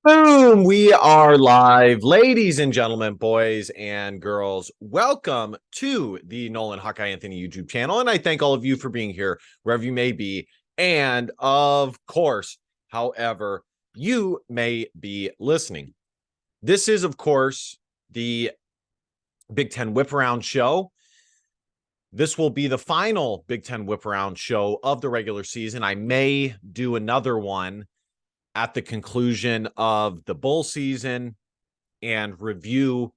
Boom! We are live. Ladies and gentlemen, boys and girls, welcome to the Nolan Hawkeye Anthony YouTube channel. And I thank all of you for being here, wherever you may be. And of course, however you may be listening. This is, of course, the Big Ten Whip Around show. This will be the final Big Ten Whip Around show of the regular season. I may do another one at the conclusion of the bowl season and review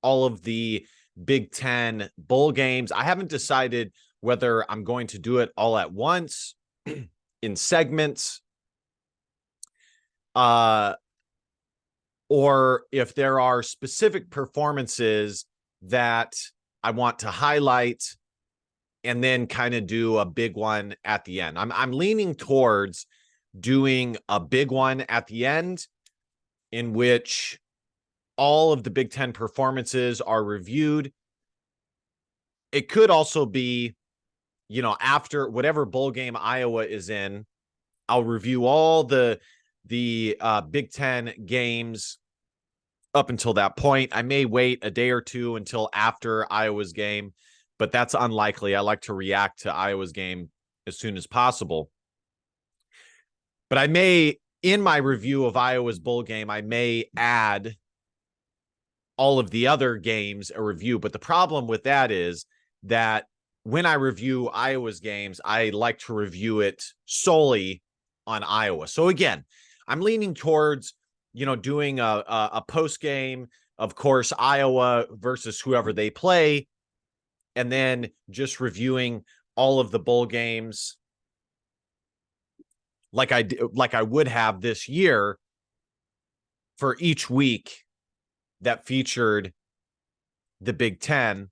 all of the Big Ten bowl games. I haven't decided whether I'm going to do it all at once in segments, or if there are specific performances that I want to highlight and then kind of do a big one at the end. I'm leaning towards doing a big one at the end in which all of the Big Ten performances are reviewed. It could also be, after whatever bowl game Iowa is in, I'll review all the Big Ten games up until that point. I may wait a day or two until after Iowa's game, but that's unlikely. I like to react to Iowa's game as soon as possible. But I may, in my review of Iowa's bowl game, I may add all of the other games a review. But the problem with that is that when I review Iowa's games, I like to review it solely on Iowa. So again, I'm leaning towards, doing a post game, of course, Iowa versus whoever they play, and then just reviewing all of the bowl games like I would have this year for each week that featured the Big Ten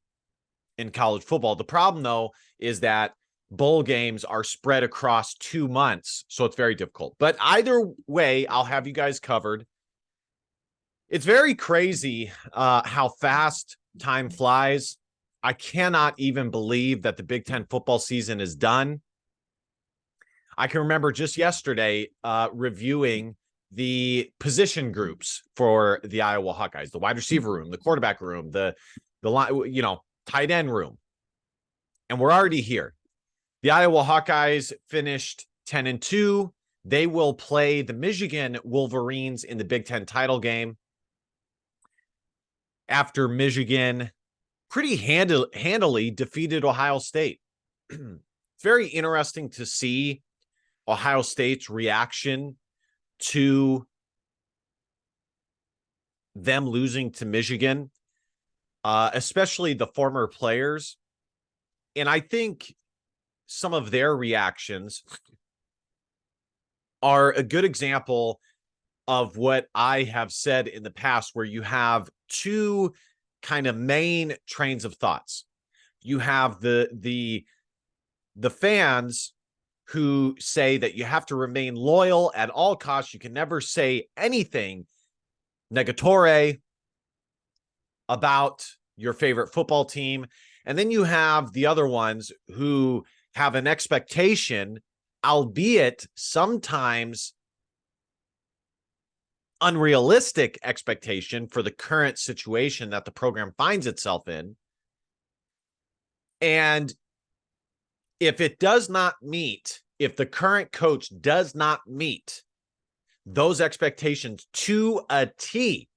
in college football. The problem, though, is that bowl games are spread across 2 months, so it's very difficult. But either way, I'll have you guys covered. It's very crazy how fast time flies. I cannot even believe that the Big Ten football season is done. I can remember just yesterday reviewing the position groups for the Iowa Hawkeyes, the wide receiver room, the quarterback room, the tight end room. And we're already here. The Iowa Hawkeyes finished 10-2. They will play the Michigan Wolverines in the Big Ten title game after Michigan pretty handily defeated Ohio State. It's very interesting to see Ohio State's reaction to them losing to Michigan, especially the former players. And I think some of their reactions are a good example of what I have said in the past, where you have two kind of main trains of thoughts. You have the fans who say that you have to remain loyal at all costs. You can never say anything negatory about your favorite football team. And then you have the other ones who have an expectation, albeit sometimes unrealistic expectation for the current situation that the program finds itself in. And if it does not meet, if the current coach does not meet those expectations to a T,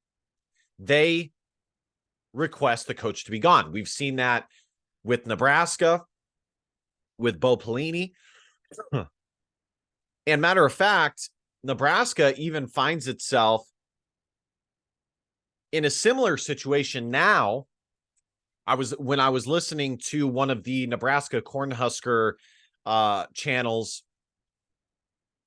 they request the coach to be gone. We've seen that with Nebraska, with Bo Pelini. And matter of fact, Nebraska even finds itself in a similar situation now. When I was listening to one of the Nebraska Cornhusker channels,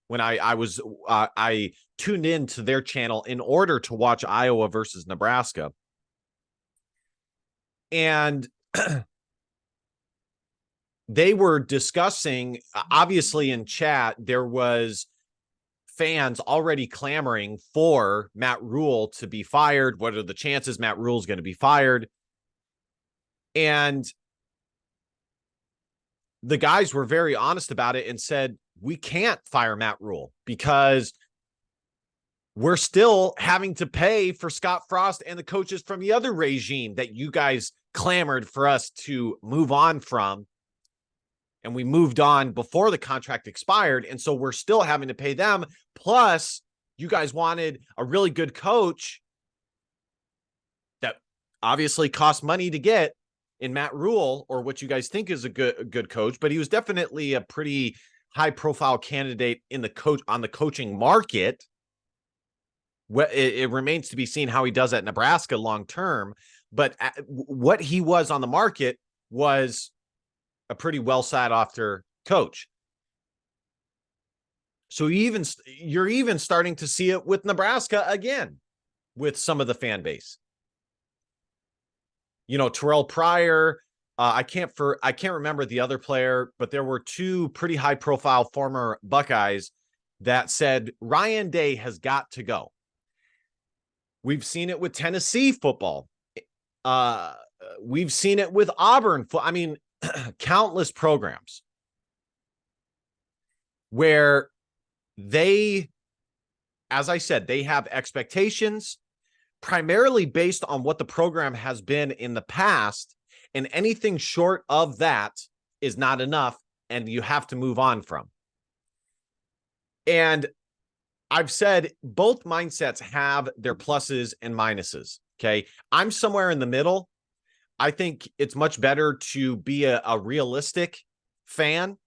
when I tuned into their channel in order to watch Iowa versus Nebraska. And they were discussing, obviously in chat, there was fans already clamoring for Matt Rhule to be fired. What are the chances Matt Rhule is going to be fired? And the guys were very honest about it and said, we can't fire Matt Rhule because we're still having to pay for Scott Frost and the coaches from the other regime that you guys clamored for us to move on from. And we moved on before the contract expired. And so we're still having to pay them. Plus, you guys wanted a really good coach that obviously cost money to get in Matt Rule, or what you guys think is a good coach, but he was definitely a pretty high profile candidate in the on the coaching market. It remains to be seen how he does at Nebraska long term, but what he was on the market was a pretty well sought after coach. So you're even starting to see it with Nebraska again, with some of the fan base. You know, Terrell Pryor, I can't remember the other player, but there were two pretty high profile former Buckeyes that said Ryan Day has got to go. We've seen it with Tennessee football. We've seen it with Auburn. I mean, countless programs where they, as I said, they have expectations primarily based on what the program has been in the past, and anything short of that is not enough, and you have to move on from. And I've said both mindsets have their pluses and minuses. Okay. I'm somewhere in the middle. I think it's much better to be a realistic fan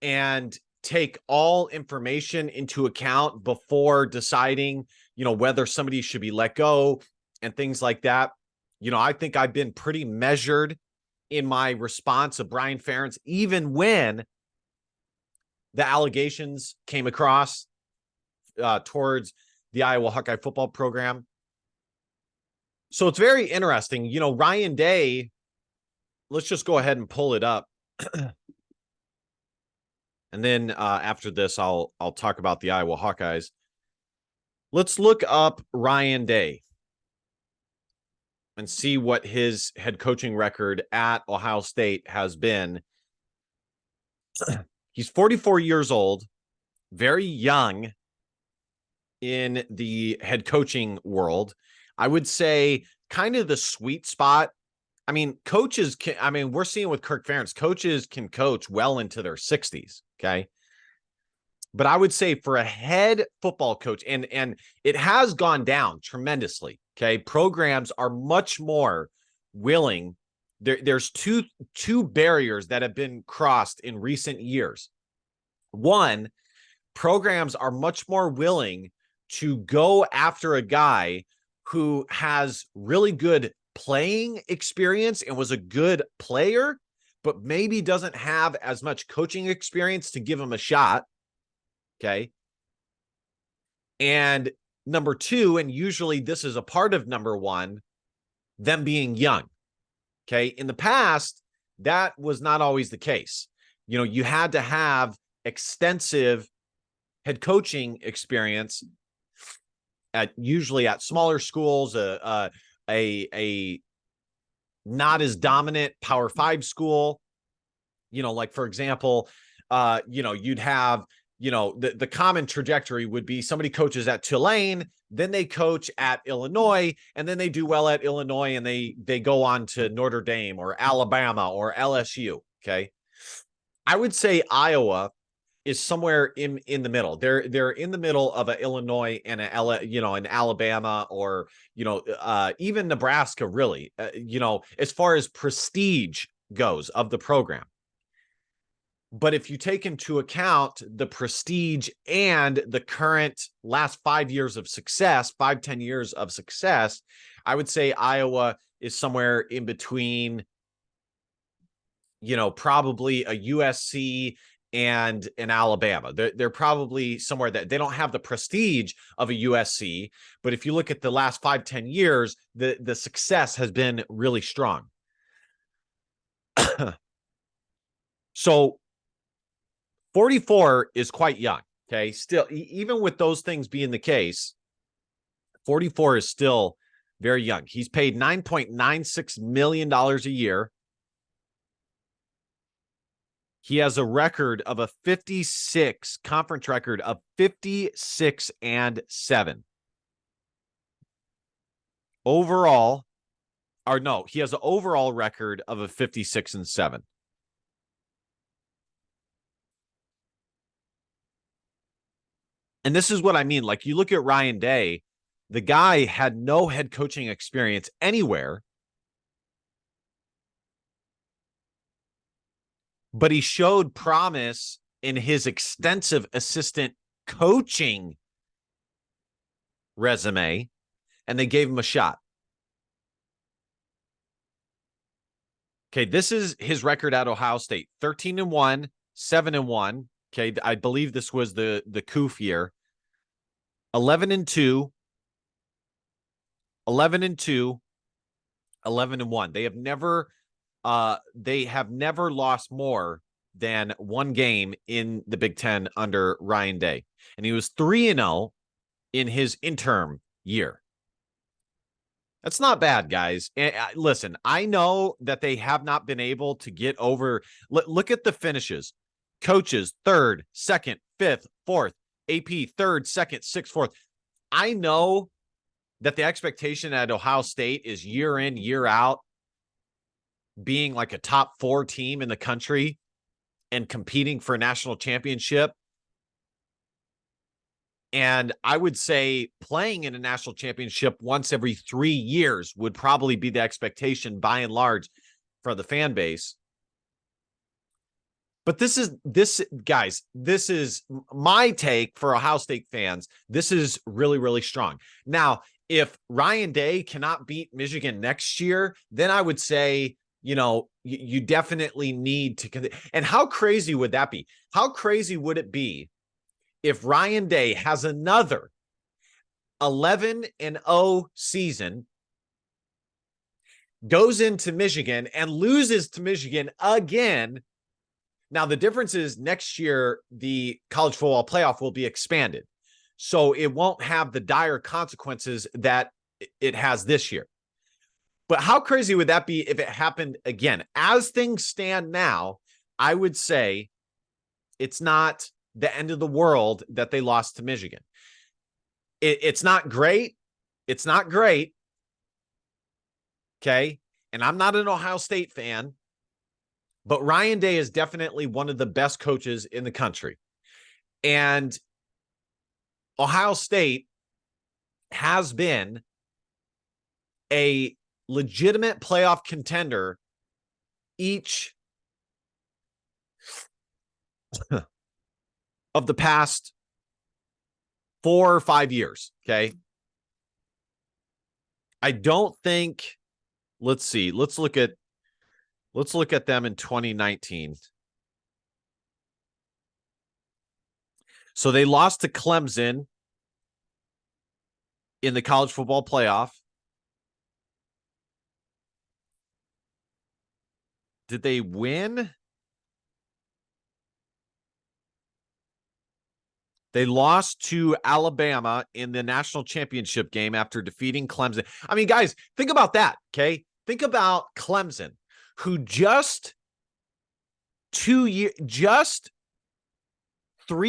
and take all information into account before deciding, you know, whether somebody should be let go and things like that. You know, I think I've been pretty measured in my response of Brian Ferentz, even when the allegations came across towards the Iowa Hawkeye football program. So it's very interesting. You know, Ryan Day, let's just go ahead and pull it up. And then after this, I'll talk about the Iowa Hawkeyes. Let's look up Ryan Day and see what his head coaching record at Ohio State has been. He's 44 years old, very young in the head coaching world. I would say kind of the sweet spot. I mean, coaches can, I mean, we're seeing with Kirk Ferentz, coaches can coach well into their 60s. Okay. But I would say for a head football coach, and it has gone down tremendously. Okay. Programs are much more willing. There's two barriers that have been crossed in recent years. One, programs are much more willing to go after a guy who has really good playing experience and was a good player, but maybe doesn't have as much coaching experience to give him a shot. Okay. And number two, and usually this is a part of number one, them being young. Okay. In the past, that was not always the case. You know, you had to have extensive head coaching experience usually at smaller schools, a not as dominant Power 5 school. You know, like for example, you know, you'd have, you know, the common trajectory would be somebody coaches at Tulane, then they coach at Illinois, and then they do well at Illinois, and they go on to Notre Dame or Alabama or LSU. Okay. I would say Iowa is somewhere in the middle. They're in the middle of a Illinois and an Alabama, or, you know, even Nebraska, really, you know, as far as prestige goes of the program. But if you take into account the prestige and the current last 5 years of success, 5-10 years of success, I would say Iowa is somewhere in between, you know, probably a USC and an Alabama. They're probably somewhere that they don't have the prestige of a USC, but if you look at the last 5-10 years, the success has been really strong. So 44 is quite young. Okay. Still, even with those things being the case, 44 is still very young. He's paid $9.96 million a year. He has a record of a 56 conference record of 56-7. Overall, or no, he has an overall record of a 56-7. And this is what I mean. Like, you look at Ryan Day, the guy had no head coaching experience anywhere, but he showed promise in his extensive assistant coaching resume, and they gave him a shot. Okay, this is his record at Ohio State: 13-1, 7-1. Okay, I believe this was the Koof year. 11-2, 11-2, 11-1. They have never lost more than one game in the Big Ten under Ryan Day. And he was 3-0 in his interim year. That's not bad, guys. And listen, I know that they have not been able to get over. Look at the finishes. Coaches, 3rd, 2nd, 5th, 4th. AP, 3rd, 2nd, 6th, 4th. I know that the expectation at Ohio State is year in, year out, being like a top 4 team in the country and competing for a national championship. And I would say playing in a national championship once every 3 years would probably be the expectation by and large for the fan base. But this is my take for Ohio State fans. This is really, really strong. Now, if Ryan Day cannot beat Michigan next year, then I would say, you definitely need to. And how crazy would that be? How crazy would it be if Ryan Day has another 11-0 season, goes into Michigan and loses to Michigan again? Now, the difference is next year, the college football playoff will be expanded. So it won't have the dire consequences that it has this year. But how crazy would that be if it happened again? As things stand now, I would say it's not the end of the world that they lost to Michigan. It's not great. It's not great. Okay. And I'm not an Ohio State fan, but Ryan Day is definitely one of the best coaches in the country. And Ohio State has been a legitimate playoff contender each of the past 4 or 5 years. Okay. I don't think, let's see, let's look at them in 2019. So they lost to Clemson in the college football playoff. Did they win? They lost to Alabama in the national championship game after defeating Clemson. I mean, guys, think about that, okay? Think about Clemson, who just 3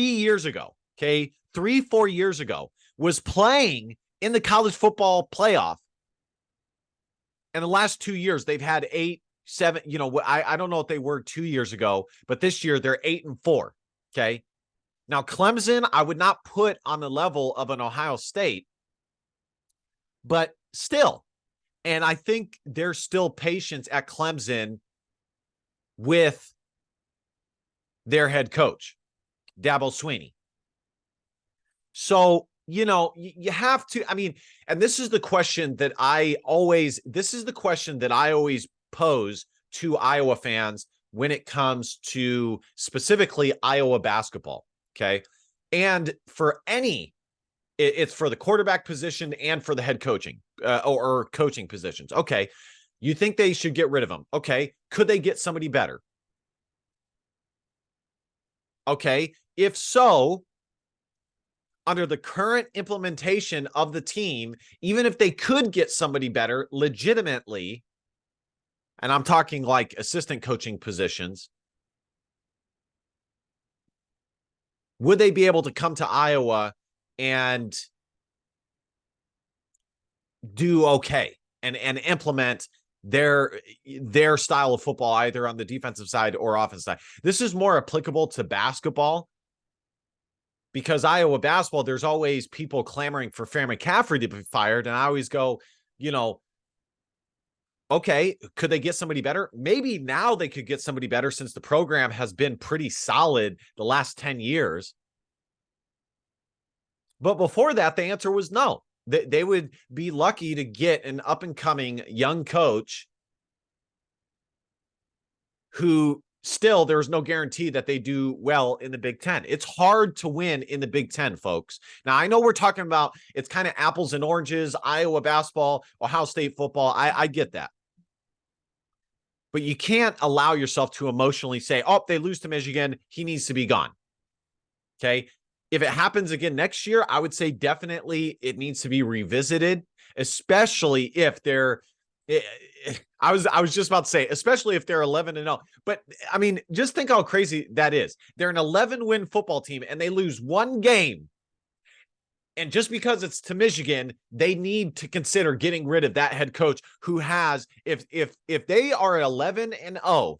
years ago, okay, 3-4 years ago, was playing in the college football playoff. And the last 2 years, they've had 8, 7, I don't know what they were 2 years ago, but this year they're 8-4, okay? Now, Clemson, I would not put on the level of an Ohio State, but still. And I think there's still patience at Clemson with their head coach, Dabo Swinney. So, you have to, and this is the question that I always pose to Iowa fans when it comes to specifically Iowa basketball. Okay. And it's for the quarterback position and for the head coaching or coaching positions. Okay. You think they should get rid of him? Okay. Could they get somebody better? Okay. If so, under the current implementation of the team, even if they could get somebody better legitimately, and I'm talking like assistant coaching positions, would they be able to come to Iowa and do okay and implement their style of football, either on the defensive side or offensive side? This is more applicable to basketball, because Iowa basketball, there's always people clamoring for Fran McCaffery to be fired. And I always go, okay, could they get somebody better? Maybe now they could get somebody better, since the program has been pretty solid the last 10 years. But before that, the answer was no. They would be lucky to get an up-and-coming young coach who still, there's no guarantee that they do well in the Big Ten. It's hard to win in the Big Ten, folks. Now, I know we're talking about, it's kind of apples and oranges, Iowa basketball, Ohio State football. I get that. But you can't allow yourself to emotionally say, oh, they lose to Michigan, he needs to be gone. Okay. If it happens again next year, I would say definitely it needs to be revisited, especially if they're, I was just about to say, especially if they're 11-0. But I mean, just think how crazy that is. They're an 11-win football team and they lose one game. And just because it's to Michigan, they need to consider getting rid of that head coach who has, if they are 11-0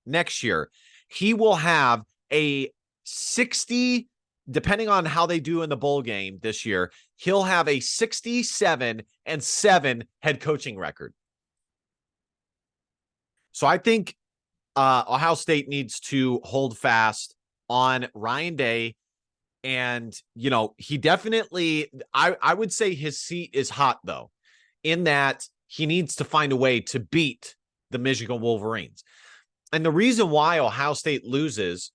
next year, he will have a 60, depending on how they do in the bowl game this year, he'll have a 67-7 head coaching record. So I think Ohio State needs to hold fast on Ryan Day. And, he definitely, I would say his seat is hot, though, in that he needs to find a way to beat the Michigan Wolverines. And the reason why Ohio State loses,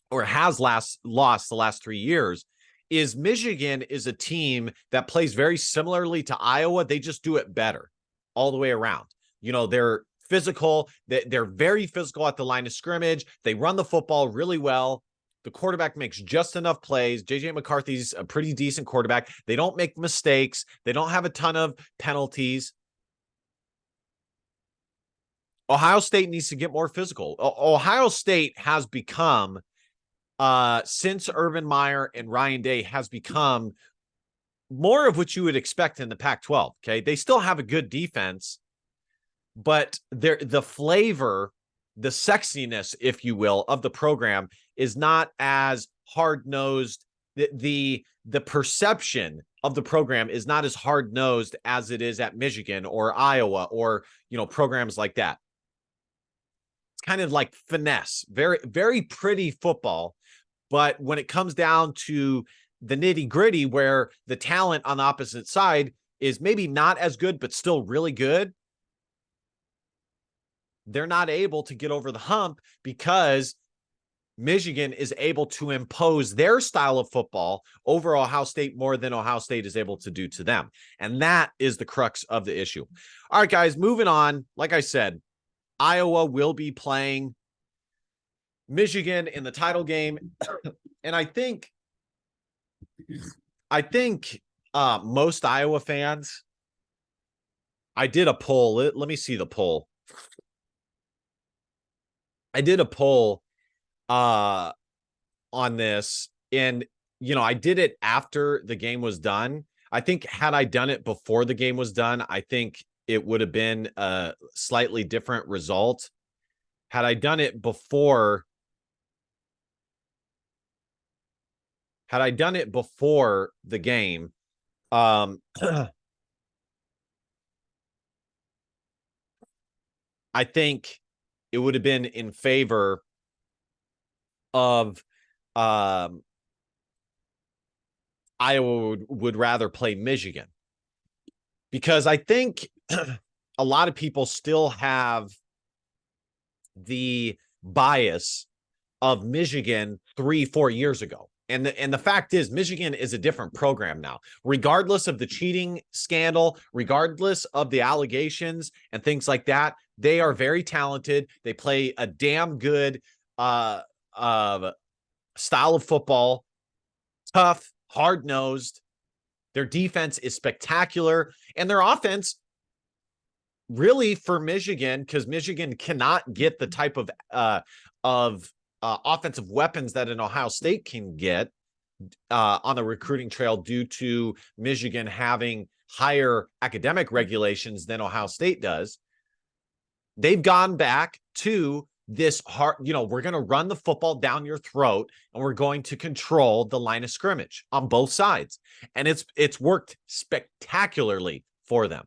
or has lost the last 3 years, is Michigan is a team that plays very similarly to Iowa. They just do it better all the way around. They're physical. They're very physical at the line of scrimmage. They run the football really well. The quarterback makes just enough plays. JJ McCarthy's a pretty decent quarterback. They don't make mistakes. They don't have a ton of penalties. Ohio State needs to get more physical. Ohio State has become, since Urban Meyer and Ryan Day, has become more of what you would expect in the Pac-12. Okay. They still have a good defense, but the flavor, the sexiness, if you will, of the program is not as hard-nosed. The perception of the program is not as hard-nosed as it is at Michigan or Iowa or, programs like that. It's kind of like finesse, very, very pretty football. But when it comes down to the nitty-gritty, where the talent on the opposite side is maybe not as good, but still really good, they're not able to get over the hump because Michigan is able to impose their style of football over Ohio State more than Ohio State is able to do to them. And that is the crux of the issue. All right, guys, moving on. Like I said, Iowa will be playing Michigan in the title game. And I think most Iowa fans, I did a poll. Let me see the poll. I did a poll on this, and I did it after the game was done. I think had I done it before the game was done, I think it would have been a slightly different result. Had I done it before the game, I think it would have been in favor of Iowa would rather play Michigan, because I think a lot of people still have the bias of Michigan 3-4 years ago. And the fact is, Michigan is a different program now, regardless of the cheating scandal, regardless of the allegations and things like that. They are very talented. They play a damn good style of football, tough, hard-nosed. Their defense is spectacular, and their offense, really, for Michigan, because Michigan cannot get the type of offensive weapons that an Ohio State can get on the recruiting trail due to Michigan having higher academic regulations than Ohio State does. They've gone back to this hard, we're going to run the football down your throat and we're going to control the line of scrimmage on both sides. And it's worked spectacularly for them.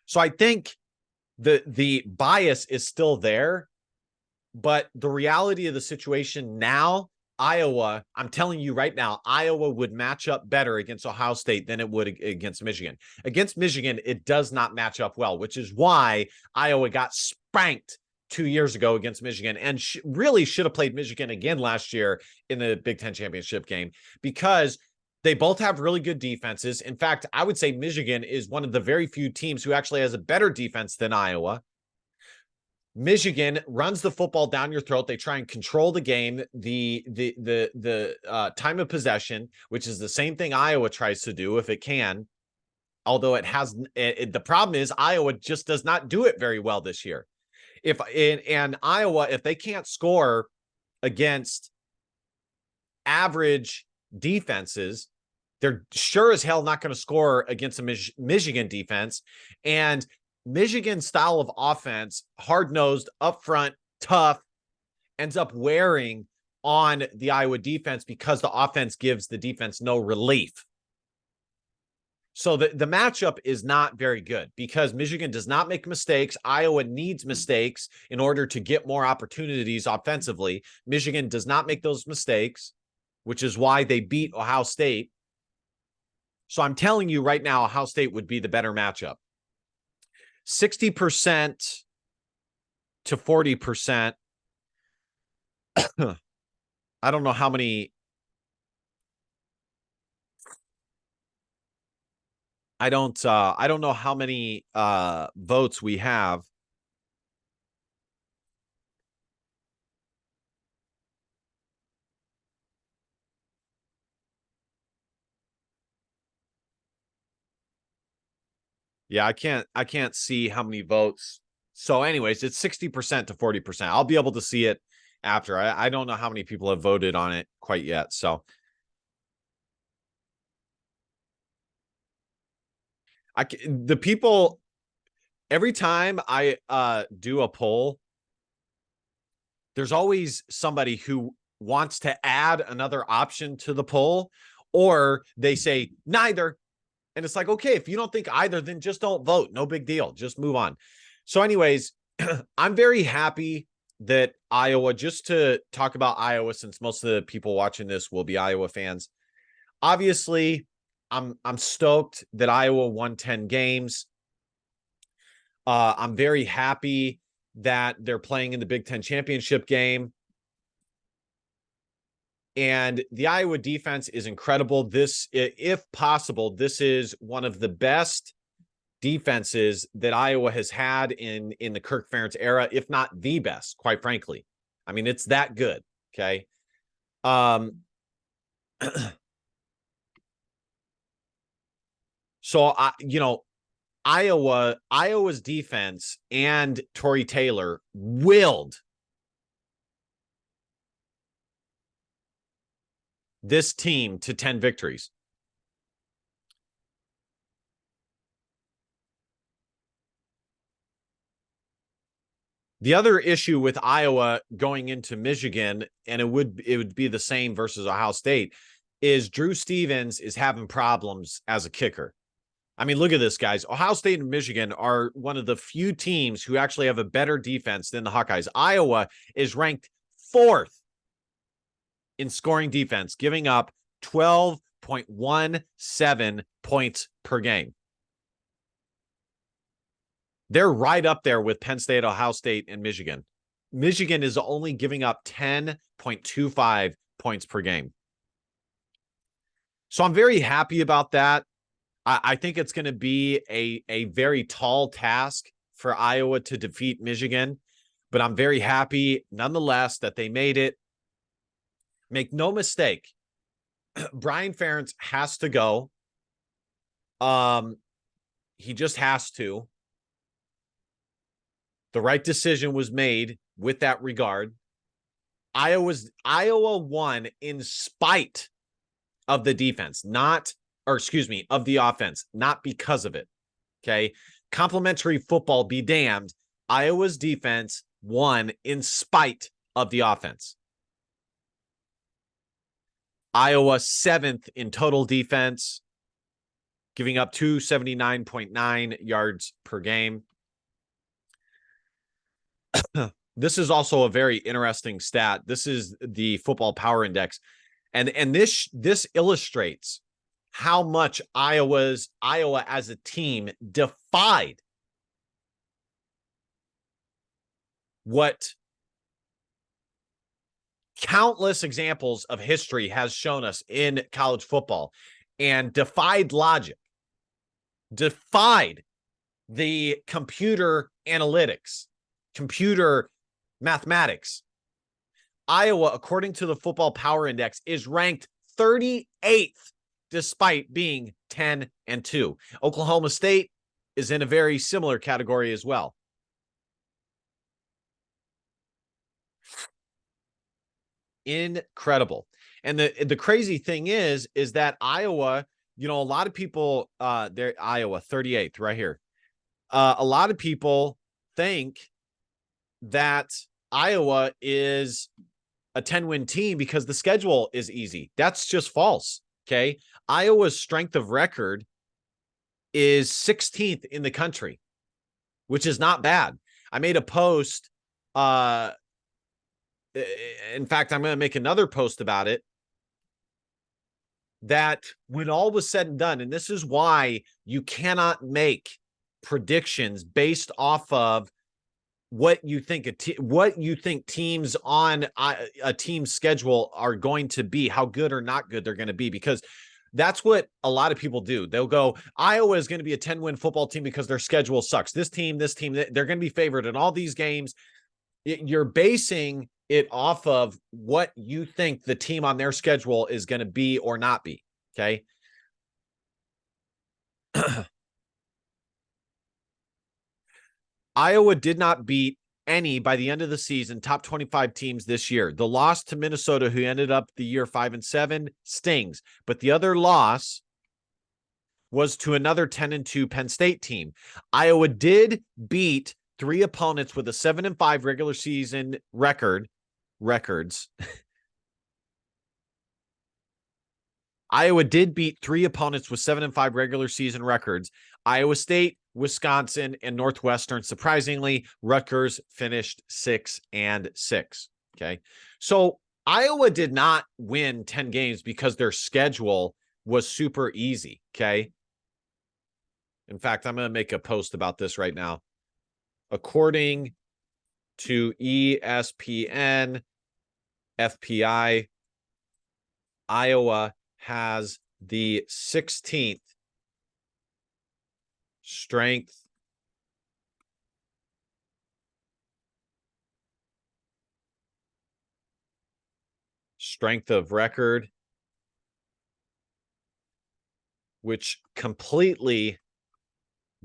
So I think the bias is still there, but the reality of the situation now, Iowa, I'm telling you right now, Iowa would match up better against Ohio State than it would against Michigan. Against Michigan, it does not match up well, which is why Iowa got spanked 2 years ago against Michigan and really should have played Michigan again last year in the Big Ten championship game, because they both have really good defenses. In fact, I would say Michigan is one of the very few teams who actually has a better defense than Iowa. Michigan runs the football down your throat. They try and control the game, the time of possession, which is the same thing Iowa tries to do if it can. Although the problem is Iowa just does not do it very well this year. And Iowa, if they can't score against average defenses, they're sure as hell not going to score against a Michigan defense. And Michigan's style of offense, hard-nosed, upfront, tough, ends up wearing on the Iowa defense because the offense gives the defense no relief. So the matchup is not very good because Michigan does not make mistakes. Iowa needs mistakes in order to get more opportunities offensively. Michigan does not make those mistakes, which is why they beat Ohio State. So I'm telling you right now, Ohio State would be the better matchup. 60% to 40%. I don't know how many. I don't know how many votes we have. Yeah, I can't see how many votes. So anyways, it's 60% to 40%. I'll be able to see it after. I don't know how many people have voted on it quite yet. So the people, every time I do a poll, there's always somebody who wants to add another option to the poll, or they say neither. And it's like, okay, if you don't think either, then just don't vote. No big deal. Just move on. So anyways, I'm very happy that Iowa, just to talk about Iowa, since most of the people watching this will be Iowa fans. Obviously, I'm stoked that Iowa won 10 games. I'm very happy that they're playing in the Big Ten championship game. And the Iowa defense is incredible. This, if possible, this is one of the best defenses that Iowa has had in the Kirk Ferentz era, if not the best, quite frankly. I mean, it's that good. Okay. So Iowa's defense and Tory Taylor willed this team to 10 victories. The other issue with Iowa going into Michigan, and it would be the same versus Ohio State, is Drew Stevens is having problems as a kicker. I mean, look at this, guys. Ohio State and Michigan are one of the few teams who actually have a better defense than the Hawkeyes. Iowa is ranked 4th in scoring defense, giving up 12.17 points per game. They're right up there with Penn State, Ohio State, and Michigan. Michigan is only giving up 10.25 points per game. So I'm very happy about that. I think it's going to be a very tall task for Iowa to defeat Michigan, but I'm very happy nonetheless that they made it. Make no mistake, Brian Ferentz has to go. He just has to. The right decision was made with that regard, Iowa won in spite of the defense, of the offense, not because of it. Okay. Complimentary football be damned. Iowa's defense won in spite of the offense. Iowa 7th in total defense, giving up 279.9 yards per game. This is also a very interesting stat. This is the Football Power Index. And this illustrates how much Iowa as a team defied what countless examples of history has shown us in college football, and defied logic, defied the computer analytics, computer mathematics. Iowa, according to the Football Power Index, is ranked 38th despite being 10-2. Oklahoma State is in a very similar category as well. Incredible. And the crazy thing is that Iowa, a lot of people, they're Iowa 38th right here. A lot of people think that Iowa is a 10-win team because the schedule is easy. That's just false. Okay. Iowa's strength of record is 16th in the country, which is not bad. I made a post. In fact, I'm going to make another post about it, that when all was said and done, and this is why you cannot make predictions based off of what you think teams on a team's schedule are going to be, how good or not good they're going to be, because that's what a lot of people do. They'll go, Iowa is going to be a 10-win football team because their schedule sucks. This team, they're going to be favored in all these games. You're basing it off of what you think the team on their schedule is going to be or not be. Okay. Iowa did not beat any by the end of the season top 25 teams this year. The loss to Minnesota, who ended up the year 5-7, stings, but the other loss was to another 10-2 Penn State team. Iowa did beat 3 opponents with a 7-5 regular season records. Iowa did beat 3 opponents with 7-5 regular season records. Iowa State, Wisconsin, and Northwestern. Surprisingly, Rutgers finished 6-6. Okay. So Iowa did not win 10 games because their schedule was super easy. Okay. In fact, I'm going to make a post about this right now. According to ESPN, FPI, Iowa has the 16th strength of record, which completely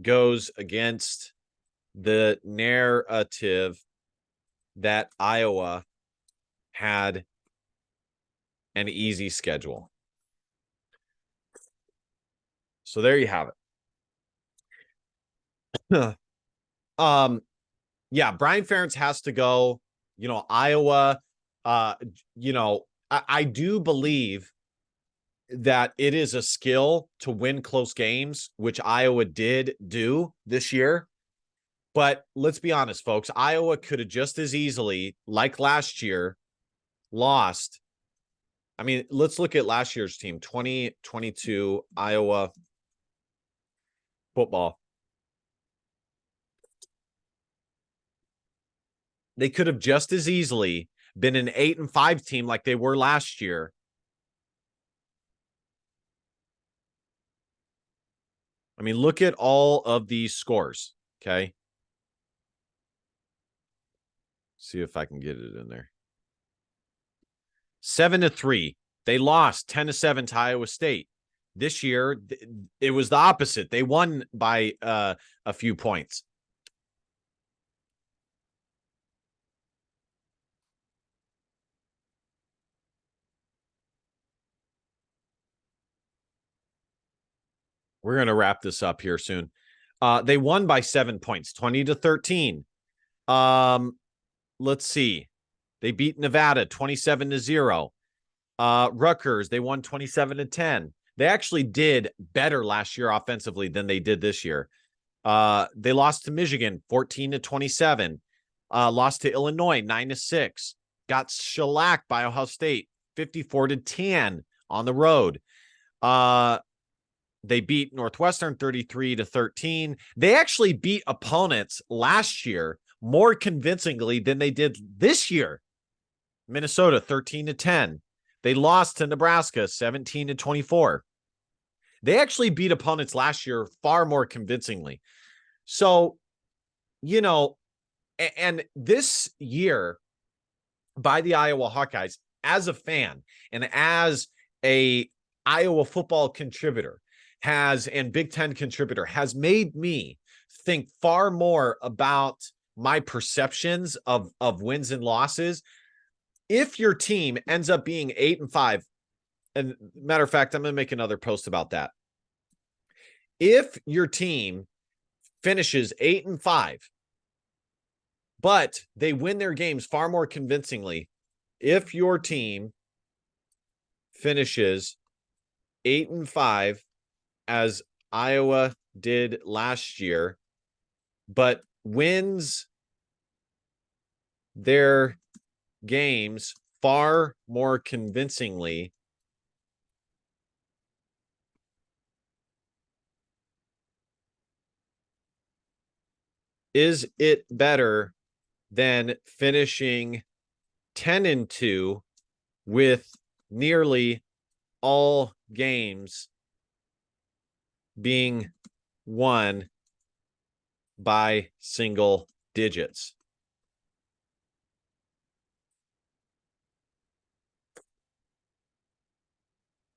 goes against the narrative that Iowa had an easy schedule. So there you have it. Yeah, Brian Ferentz has to go. Iowa, I do believe that it is a skill to win close games, which Iowa did do this year. But let's be honest, folks, Iowa could have just as easily, like last year, lost. I mean, let's look at last year's team, 2022 Iowa football. They could have just as easily been an 8-5 team like they were last year. I mean, look at all of these scores. Okay. See if I can get it in there. 7-3. They lost 10-7 to Iowa State. This year, it was the opposite. They won by a few points. We're going to wrap this up here soon. They won by 7 points, 20-13. Let's see. They beat Nevada 27-0. Rutgers, they won 27-10. They actually did better last year offensively than they did this year. They lost to Michigan 14-27. Lost to Illinois 9-6. Got shellacked by Ohio State 54-10 on the road. They beat Northwestern 33-13. They actually beat opponents last year more convincingly than they did this year. Minnesota 13-10. They lost to Nebraska 17-24. They actually beat opponents last year far more convincingly. So, you know, and this year by the Iowa Hawkeyes, as a fan and as a Iowa football contributor, and Big Ten contributor, has made me think far more about my perceptions of wins and losses. If your team ends up being 8-5, and matter of fact, I'm going to make another post about that. If your team finishes 8-5, but they win their games far more convincingly, if your team finishes 8-5, as Iowa did last year, but wins their games far more convincingly, is it better than finishing 10-2 with nearly all games being won by single digits?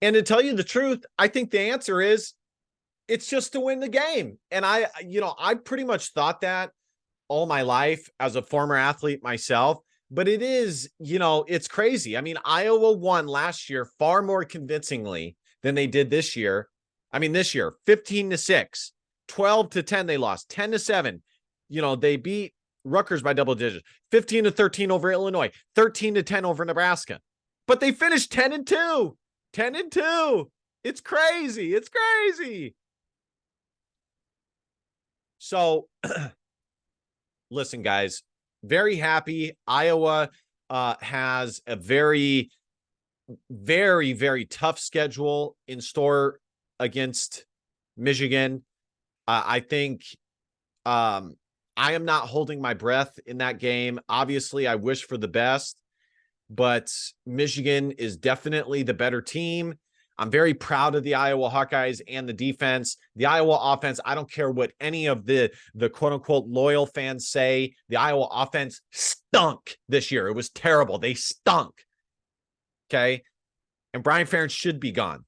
And to tell you the truth, I think the answer is it's just to win the game. And I pretty much thought that all my life as a former athlete myself, but it is, it's crazy. I mean, Iowa won last year far more convincingly than they did this year. I mean, this year, 15-6, 12-10, they lost 10-7. They beat Rutgers by double digits, 15-13 over Illinois, 13-10 over Nebraska, but they finished 10-2. 10-2. It's crazy. It's crazy. So listen, guys, very happy. Iowa has a very, very, very tough schedule in store against Michigan. I think I am not holding my breath in that game. Obviously, I wish for the best, but Michigan is definitely the better team. I'm very proud of the Iowa Hawkeyes and the defense. The Iowa offense, I don't care what any of the quote unquote loyal fans say. The Iowa offense stunk this year. It was terrible. They stunk. Okay. And Brian Ferentz should be gone.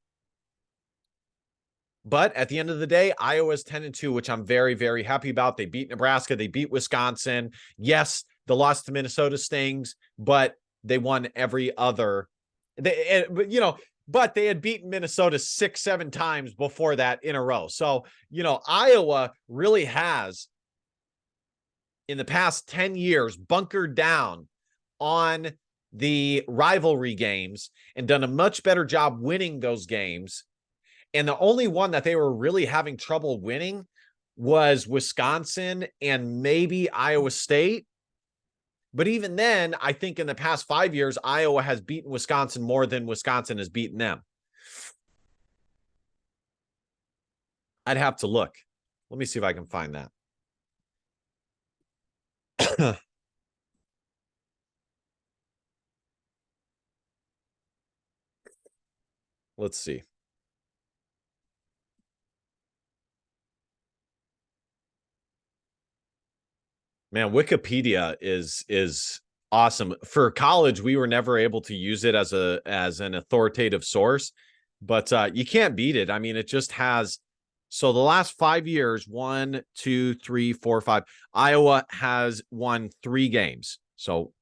But at the end of the day, Iowa's 10-2, which I'm very, very happy about. They beat Nebraska. They beat Wisconsin. Yes, the loss to Minnesota stings, but they won every other. But they had beaten Minnesota 6-7 times before that in a row. So, Iowa really has, in the past 10 years, bunkered down on the rivalry games and done a much better job winning those games. And the only one that they were really having trouble winning was Wisconsin and maybe Iowa State. But even then, I think in the past 5 years, Iowa has beaten Wisconsin more than Wisconsin has beaten them. I'd have to look. Let me see if I can find that. Let's see. Man, Wikipedia is awesome. For college, we were never able to use it as an authoritative source, but you can't beat it. I mean, it just has. So the last 5 years, 1, 2, 3, 4, 5, Iowa has won 3 games. So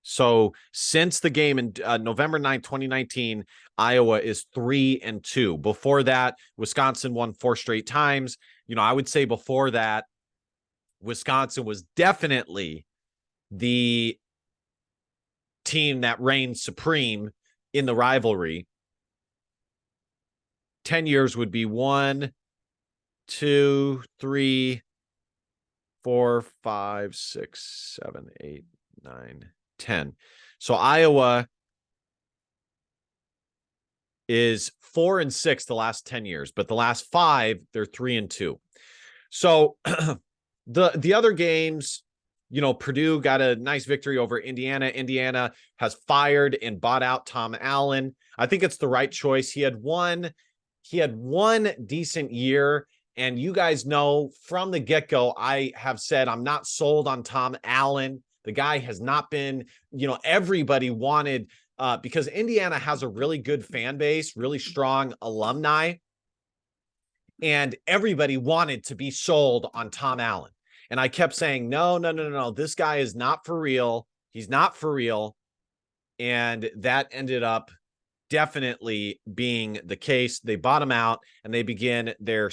So since the game in November 9th, 2019, Iowa is 3-2. Before that, Wisconsin won 4 straight times. I would say before that, Wisconsin was definitely the team that reigned supreme in the rivalry. 10 years would be 1, 2, 3, 4, 5, 6, 7, 8, 9, 10. So Iowa is 4-6 the last 10 years, but the last 5, they're 3-2. So the other games, Purdue got a nice victory over Indiana. Indiana has fired and bought out Tom Allen. I think it's the right choice. He had one decent year. And you guys know from the get-go, I have said I'm not sold on Tom Allen. The guy has not been, everybody wanted, because Indiana has a really good fan base, really strong alumni. And everybody wanted to be sold on Tom Allen. And I kept saying, no. This guy is not for real. He's not for real. And that ended up definitely being the case. They bought him out and they begin their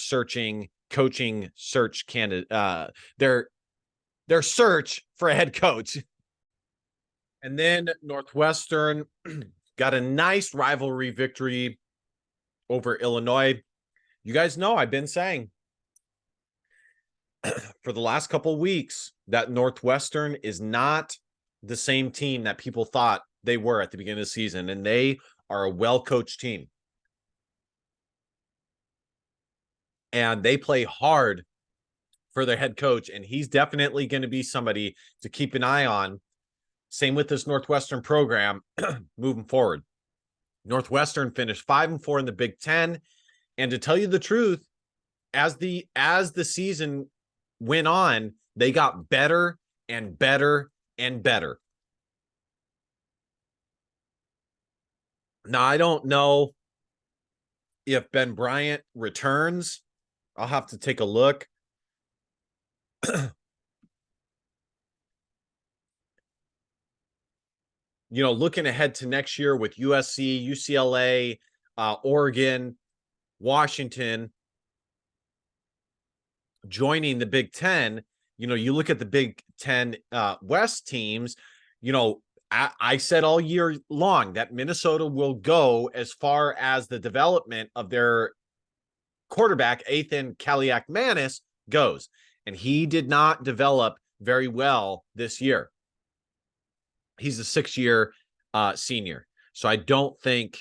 coaching search candidate, their search for a head coach. And then Northwestern got a nice rivalry victory over Illinois. You guys know I've been saying for the last couple of weeks that Northwestern is not the same team that people thought they were at the beginning of the season, and they are a well-coached team. And they play hard for their head coach, and he's definitely going to be somebody to keep an eye on. Same with this Northwestern program moving forward. Northwestern finished 5-4 in the Big Ten. And to tell you the truth, as the season went on, they got better and better and better. Now, I don't know if Ben Bryant returns. I'll have to take a look. Looking ahead to next year with USC, UCLA, Oregon, Washington joining the Big Ten, you look at the Big Ten West teams, I said all year long that Minnesota will go as far as the development of their quarterback, Ethan Kaliakmanis, goes. And he did not develop very well this year. He's a 6-year senior. So I don't think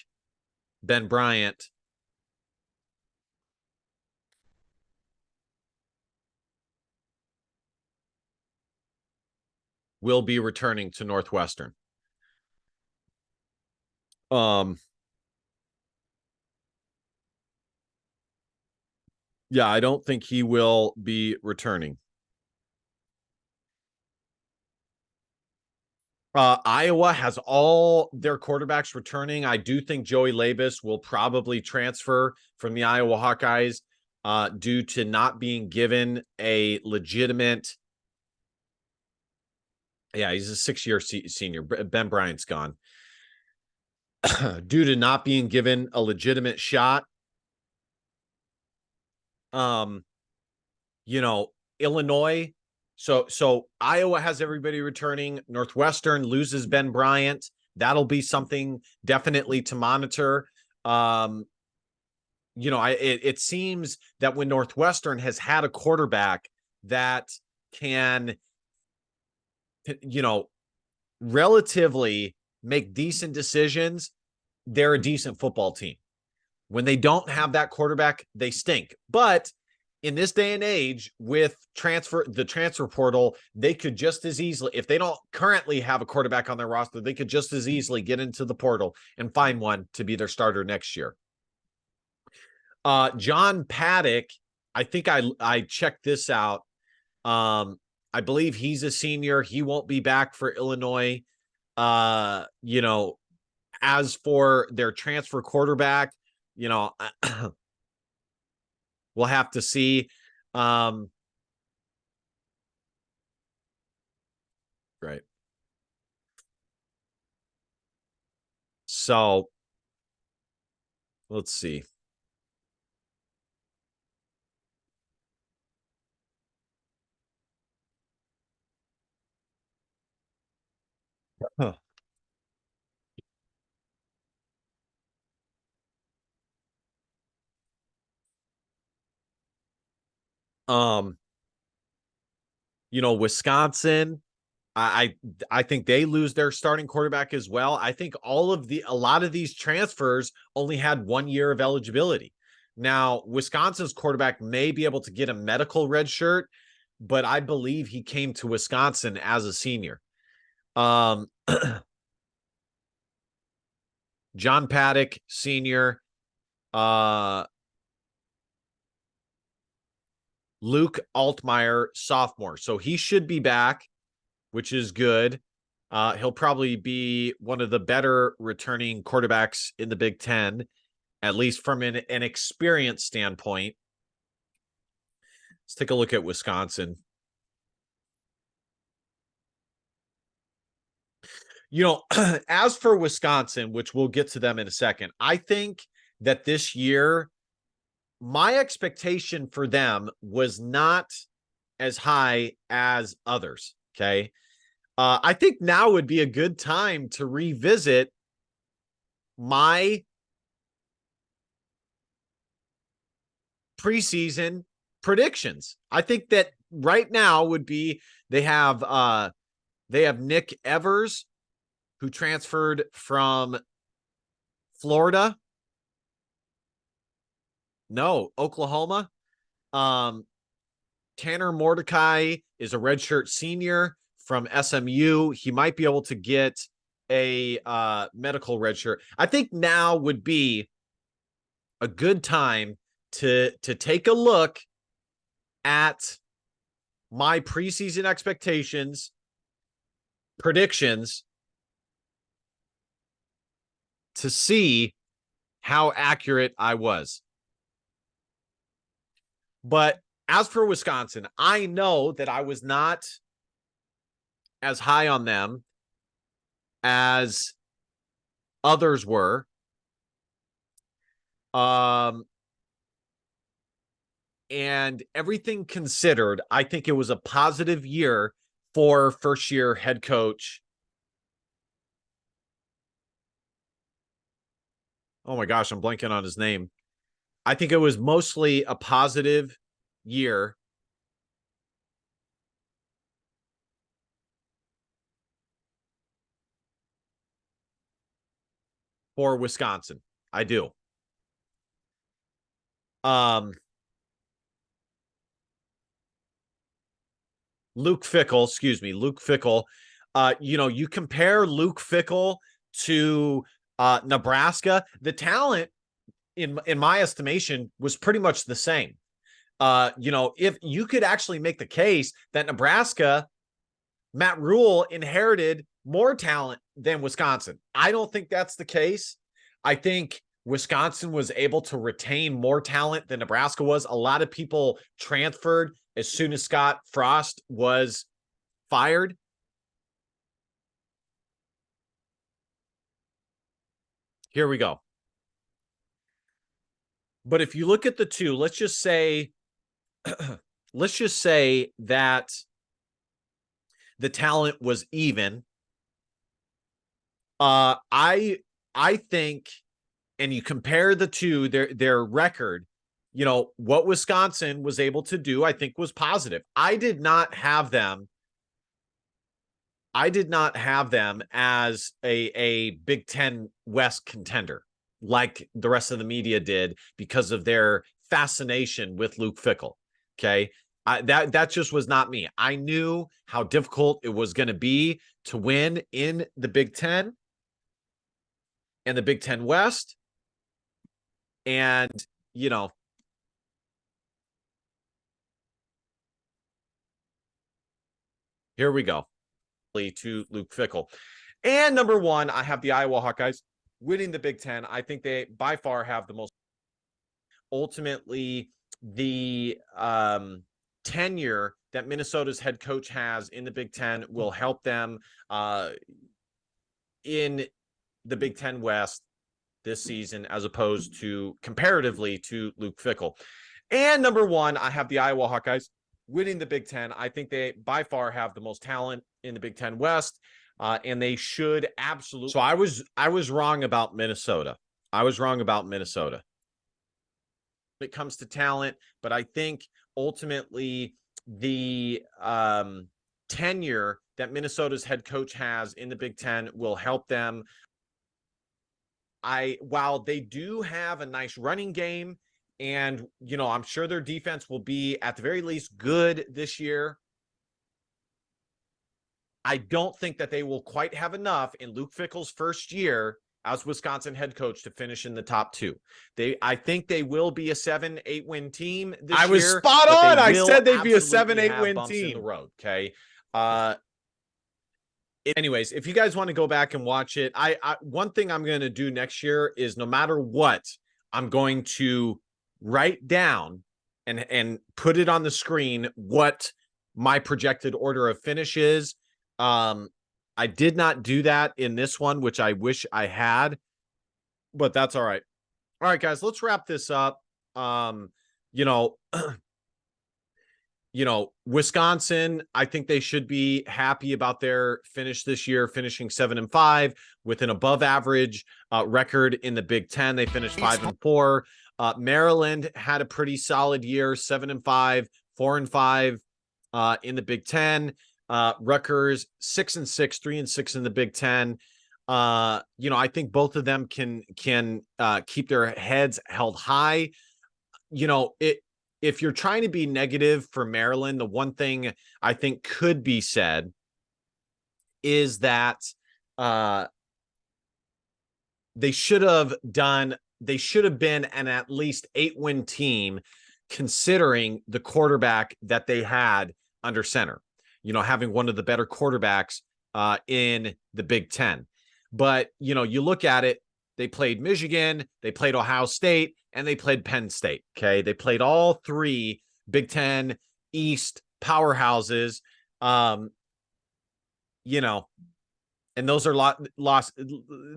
Ben Bryant will be returning to Northwestern. Yeah, I don't think he will be returning. Iowa has all their quarterbacks returning. I do think Joey Labus will probably transfer from the Iowa Hawkeyes due to not being given a legitimate. Yeah, he's a 6-year senior. Ben Bryant's gone. Due to not being given a legitimate shot. Illinois. So Iowa has everybody returning. Northwestern loses Ben Bryant. That'll be something definitely to monitor. It seems that when Northwestern has had a quarterback that can, relatively make decent decisions, they're a decent football team. When they don't have that quarterback, they stink. But in this day and age, with the transfer portal, they could just as easily, if they don't currently have a quarterback on their roster, they could just as easily get into the portal and find one to be their starter next year. John Paddock, I think I checked this out. I believe he's a senior. He won't be back for Illinois. As for their transfer quarterback, we'll have to see. Right. So let's see. Huh. Um, Wisconsin, I think they lose their starting quarterback as well. I think a lot of these transfers only had 1 year of eligibility. Now, Wisconsin's quarterback may be able to get a medical red shirt, but I believe he came to Wisconsin as a senior. Um, John Paddock, senior. Uh, Luke Altmaier, sophomore. So he should be back, which is good. He'll probably be one of the better returning quarterbacks in the Big Ten, at least from an experience standpoint. Let's take a look at Wisconsin. As for Wisconsin, which we'll get to them in a second, I think that this year, my expectation for them was not as high as others. Okay. I think now would be a good time to revisit my preseason predictions. I think that right now would be they have Nick Evers, who transferred from Florida. No, Oklahoma. Um, Tanner Mordecai is a redshirt senior from SMU. He might be able to get a medical redshirt. I think now would be a good time to take a look at my preseason expectations, predictions, to see how accurate I was. But as for Wisconsin, I know that I was not as high on them as others were. And everything considered, I think it was a positive year for first-year head coach. Oh my gosh, I'm blanking on his name. I think it was mostly a positive year for Wisconsin. I do. Luke Fickell. You compare Luke Fickell to Nebraska, the talent in my estimation was pretty much the same. If you could actually make the case that Nebraska, Matt Rhule inherited more talent than Wisconsin. I don't think that's the case. I think Wisconsin was able to retain more talent than Nebraska was. A lot of people transferred as soon as Scott Frost was fired. Here we go. But if you look at the two, let's just say that the talent was even. I think, and you compare the two, their record, what Wisconsin was able to do, I think was positive. I did not have them as a Big Ten West contender like the rest of the media did because of their fascination with Luke Fickell. Okay. That just was not me. I knew how difficult it was going to be to win in the Big Ten and the Big Ten West. And, here we go to Luke Fickell. And number one, I have the Iowa Hawkeyes winning the Big Ten. I think they by far have the most. Ultimately, the tenure that Minnesota's head coach has in the Big Ten will help them in the Big Ten West this season as opposed to comparatively to Luke Fickell. And number one, I have the Iowa Hawkeyes winning the Big Ten. I think they by far have the most talent in the Big Ten West, and they should absolutely. So I was wrong about Minnesota. I was wrong about Minnesota. It comes to talent, but I think ultimately the tenure that Minnesota's head coach has in the Big Ten will help them. While they do have a nice running game, and I'm sure their defense will be at the very least good this year, I don't think that they will quite have enough in Luke Fickell's first year as Wisconsin head coach to finish in the top two. I think they will be a 7-8 win team this year. I was spot on. I said they'd be a 7-8 win bumps team. In the road, okay. Anyways, if you guys want to go back and watch it, one thing I'm going to do next year is no matter what, I'm going to write down and put it on the screen what my projected order of finish is. I did not do that in this one, which I wish I had, but that's all right. All right, guys, let's wrap this up. Wisconsin, I think they should be happy about their finish this year, finishing 7-5 with an above average record in the Big Ten. They finished 5-4. Maryland had a pretty solid year, 7-5, 4-5 in the Big Ten. Rutgers 6-6, 3-6 in the Big Ten. I think both of them can keep their heads held high. If you're trying to be negative for Maryland, the one thing I think could be said is that they should have been an at least 8-win team, considering the quarterback that they had under center, having one of the better quarterbacks in the Big Ten. But, you look at it, they played Michigan, they played Ohio State, and they played Penn State. Okay. They played all three Big Ten East powerhouses. And those are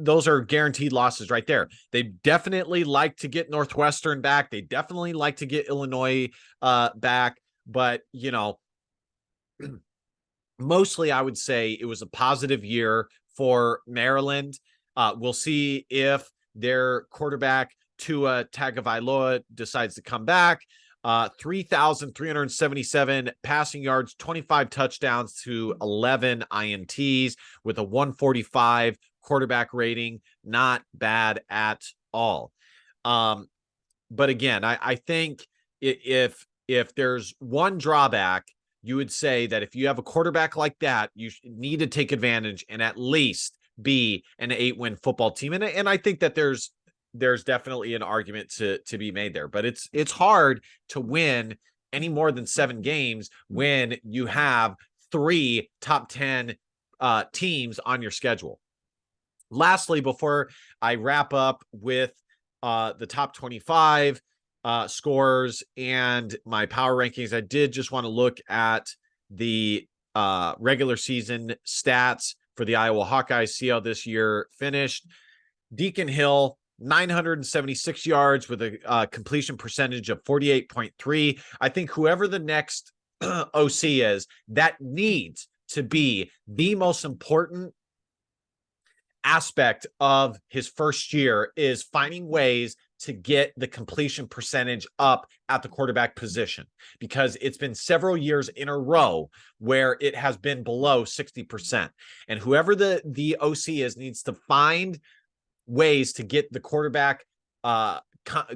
those are guaranteed losses right there. They definitely like to get Northwestern back. They definitely like to get Illinois back. But, mostly I would say it was a positive year for Maryland. We'll see if their quarterback Tua Tagovailoa decides to come back. 3,377 passing yards, 25 touchdowns to 11 INTs with a 145 quarterback rating. Not bad at all. But again, I think if there's one drawback, you would say that if you have a quarterback like that, you need to take advantage and at least be an 8-win football team. And I think that there's definitely an argument to be made there, but it's hard to win any more than 7 games when you have 3 top 10 teams on your schedule. Lastly, before I wrap up with the top 25 scores and my power rankings, I did just want to look at the regular season stats for the Iowa Hawkeyes, see how this year finished. Deacon Hill, 976 yards with a completion percentage of 48.3. I think whoever the next OC is, that needs to be the most important aspect of his first year is finding ways to get the completion percentage up at the quarterback position, because it's been several years in a row where it has been below 60%. And whoever the OC is needs to find ways to get the quarterback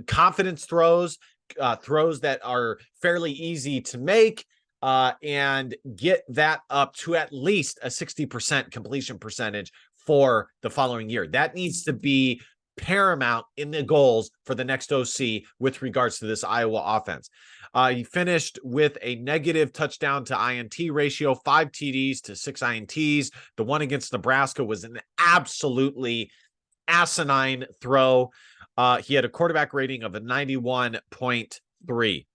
confidence throws that are fairly easy to make, and get that up to at least a 60% completion percentage for the following year. That needs to be paramount in the goals for the next OC with regards to this Iowa offense. He finished with a negative touchdown to INT ratio, 5 TDs to 6 INTs. The one against Nebraska was an absolutely asinine throw. He had a quarterback rating of a 91.3.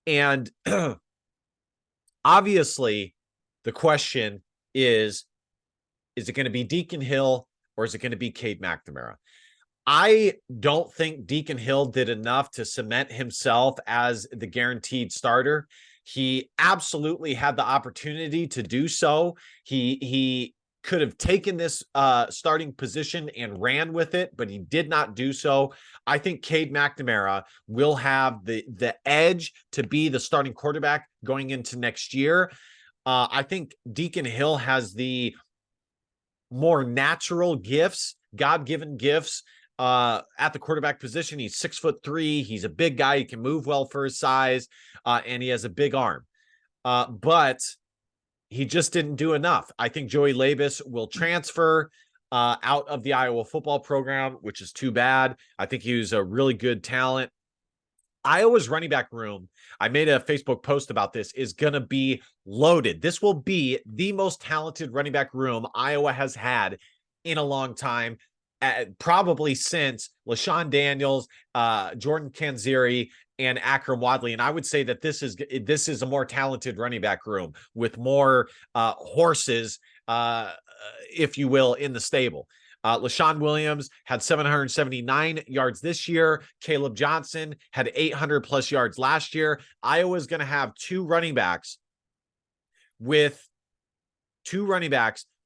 And obviously, the question is, Is it going to be Deacon Hill or is it going to be Cade McNamara? I don't think Deacon Hill did enough to cement himself as the guaranteed starter. He absolutely had the opportunity to do so. He could have taken this starting position and ran with it, but he did not do so. I think Cade McNamara will have the edge to be the starting quarterback going into next year. I think Deacon Hill has the more natural gifts, God-given gifts at the quarterback position. He's 6'3". He's a big guy. He can move well for his size, and he has a big arm. But he just didn't do enough. I think Joey Labus will transfer out of the Iowa football program, which is too bad. I think he was a really good talent. Iowa's running back room, I made a Facebook post about this, is going to be loaded. This will be the most talented running back room Iowa has had in a long time, probably since LaShawn Daniels, Jordan Kanziri, and Akram Wadley. And I would say that this is a more talented running back room with more horses, if you will, in the stable. LaShawn Williams had 779 yards this year. Caleb Johnson had 800 plus yards last year. Iowa's going to have two running backs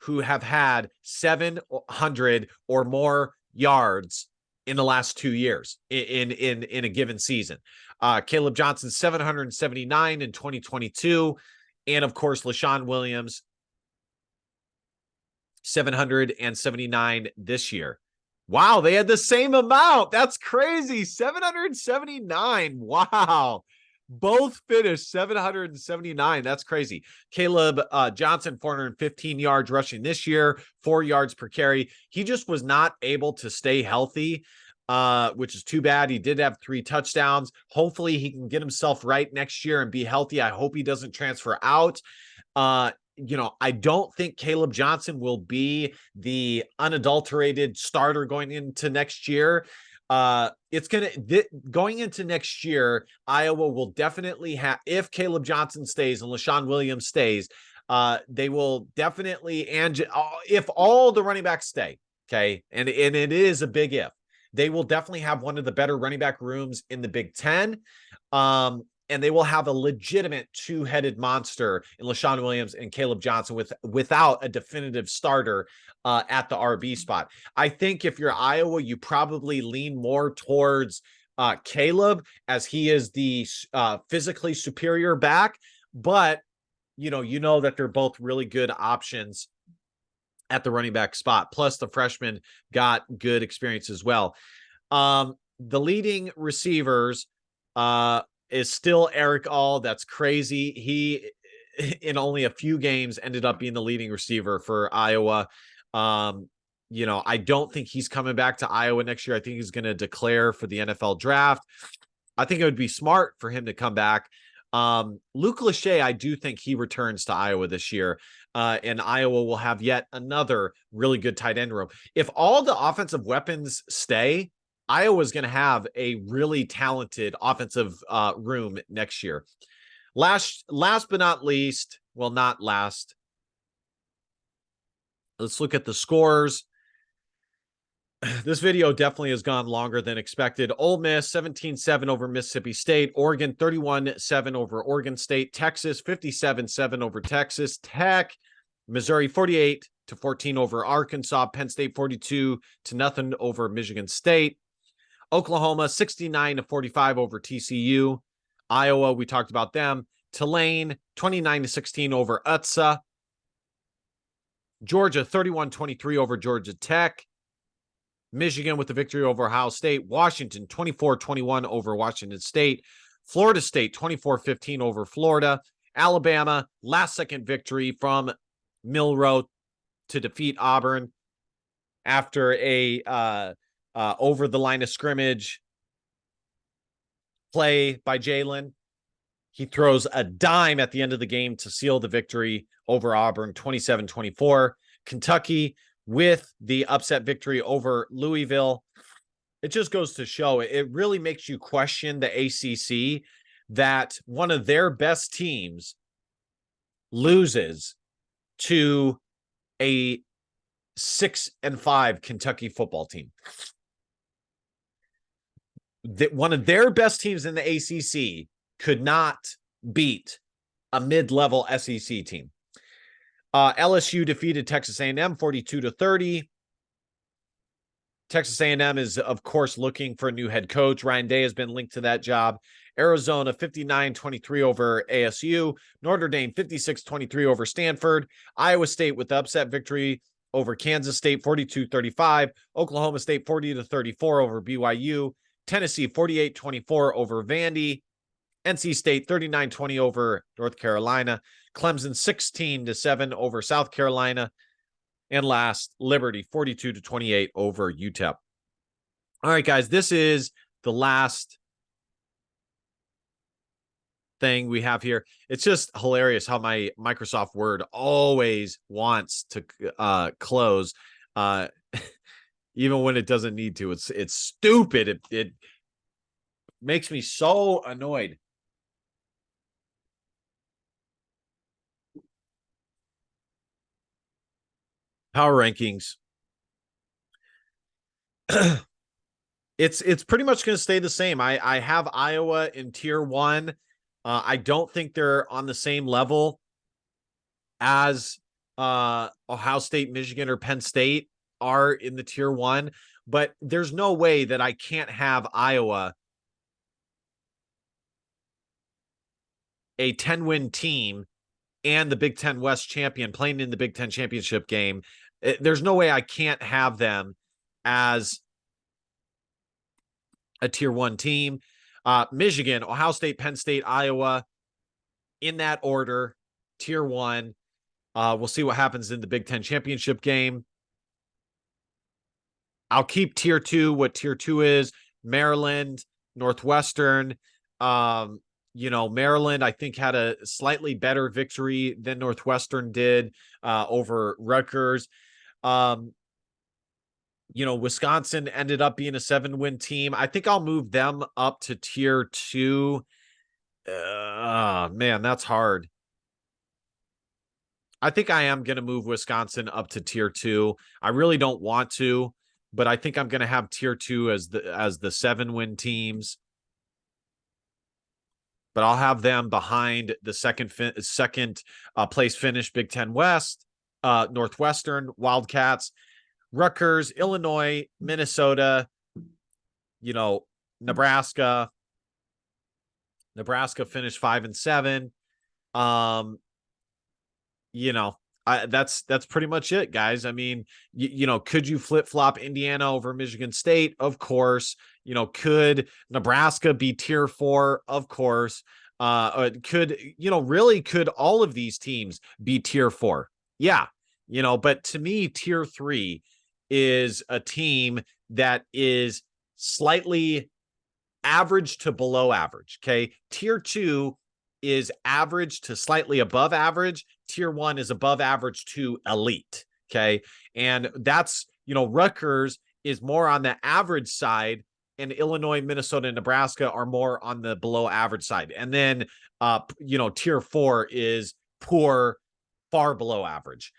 who have had 700 or more yards in the last 2 years in a given season. Caleb Johnson, 779 in 2022. And of course, LaShawn Williams, 779 this year. Wow, they had the same amount. That's crazy. 779. Wow. Both finished 779. That's crazy. Caleb Johnson, 415 yards rushing this year, 4 yards per carry. He just was not able to stay healthy, which is too bad. He did have 3 touchdowns. Hopefully he can get himself right next year and be healthy. I hope he doesn't transfer out. I don't think Caleb Johnson will be the unadulterated starter going into next year. Going into next year, Iowa will definitely have, if Caleb Johnson stays and LaShawn Williams stays, they will definitely, and if all the running backs stay, okay, and it is a big if, they will definitely have one of the better running back rooms in the Big Ten. And they will have a legitimate two-headed monster in LaShawn Williams and Caleb Johnson without a definitive starter at the RB spot. I think if you're Iowa, you probably lean more towards Caleb, as he is the physically superior back. But, you know that they're both really good options at the running back spot. Plus, the freshman got good experience as well. The leading receivers is still Erick All. That's crazy. He, in only a few games, ended up being the leading receiver for Iowa. I don't think he's coming back to Iowa next year. I think he's going to declare for the NFL draft. I think it would be smart for him to come back. Luke Lachey, I do think he returns to Iowa this year. And Iowa will have yet another really good tight end room. If all the offensive weapons stay, Iowa's going to have a really talented offensive room next year. Last but not least, well, not last, let's look at the scores. This video definitely has gone longer than expected. Ole Miss 17-7 over Mississippi State. Oregon 31-7 over Oregon State. Texas 57-7 over Texas Tech. Missouri 48-14 over Arkansas. Penn State 42-0 over Michigan State. Oklahoma 69-45 over TCU. Iowa, we talked about them. Tulane 29-16 over UTSA. Georgia 31-23 over Georgia Tech. Michigan with the victory over Ohio State. Washington 24-21 over Washington State. Florida State 24-15 over Florida. Alabama, last second victory from Milroe to defeat Auburn after a over the line of scrimmage play by Jalen. He throws a dime at the end of the game to seal the victory over Auburn, 27-24. Kentucky with the upset victory over Louisville. It just goes to show, it really makes you question the ACC, that one of their best teams loses to a 6-5 Kentucky football team. That one of their best teams in the ACC could not beat a mid-level SEC team. LSU defeated Texas A&M 42-30. Texas A&M is, of course, looking for a new head coach. Ryan Day has been linked to that job. Arizona 59-23 over ASU. Notre Dame 56-23 over Stanford. Iowa State with the upset victory over Kansas State 42-35. Oklahoma State 40-34 over BYU. Tennessee 48-24 over Vandy. NC State 39-20 over North Carolina. Clemson 16-7 over South Carolina. And last, Liberty 42-28 over UTEP. All right, guys, this is the last thing we have here. It's just hilarious how my Microsoft Word always wants to close, even when it doesn't need to. It's stupid. It makes me so annoyed. Power rankings. It's pretty much going to stay the same. I have Iowa in tier 1. I don't think they're on the same level as Ohio State, Michigan, or Penn State are in the tier 1, but there's no way that I can't have Iowa a 10-win team and the Big Ten West champion playing in the Big Ten championship game. There's no way I can't have them as a tier 1 team. Michigan, Ohio State, Penn State, Iowa, in that order, tier 1. We'll see what happens in the Big Ten championship game. I'll keep tier 2, what tier 2 is. Maryland, Northwestern. Maryland, I think, had a slightly better victory than Northwestern did over Rutgers. Wisconsin ended up being a 7-win team. I think I'll move them up to tier 2. Man, that's hard. I think I am going to move Wisconsin up to tier 2. I really don't want to, but I think I'm going to have tier 2 as the 7-win teams. But I'll have them behind the second place finish Big Ten West, Northwestern, Wildcats, Rutgers, Illinois, Minnesota, Nebraska. Nebraska finished 5-7. That's pretty much it, guys. I mean, could you flip-flop Indiana over Michigan State? Of course. Could Nebraska be tier 4? Of course. Could all of these teams be tier 4? Yeah. But to me, tier 3 is a team that is slightly average to below average. Okay. Tier 2 is average to slightly above average. Tier 1 is above average to elite. Okay. And that's, Rutgers is more on the average side, and Illinois, Minnesota, and Nebraska are more on the below average side. And then, tier 4 is poor, far below average.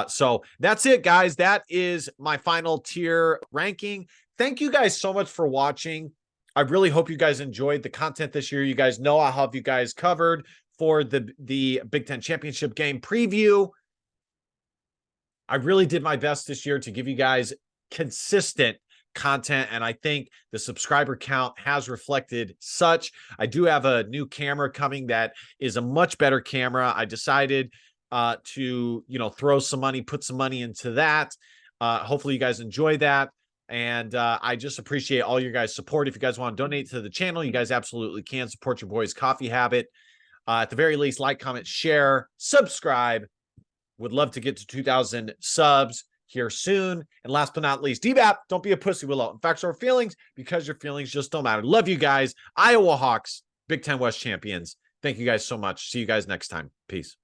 So that's it, guys. That is my final tier ranking. Thank you guys so much for watching. I really hope you guys enjoyed the content this year. You guys know I'll have you guys covered for the Big Ten championship game preview. I really did my best this year to give you guys consistent content, and I think the subscriber count has reflected such. I do have a new camera coming that is a much better camera. I decided to throw some money, put some money into that. Hopefully you guys enjoy that. And I just appreciate all your guys' support. If you guys want to donate to the channel, you guys absolutely can support your boy's coffee habit. At the very least, like, comment, share, subscribe. Would love to get to 2,000 subs here soon. And last but not least, DBAP, don't be a pussy, Willow. In fact, our feelings, because your feelings just don't matter. Love you guys. Iowa Hawks, Big Ten West champions. Thank you guys so much. See you guys next time. Peace.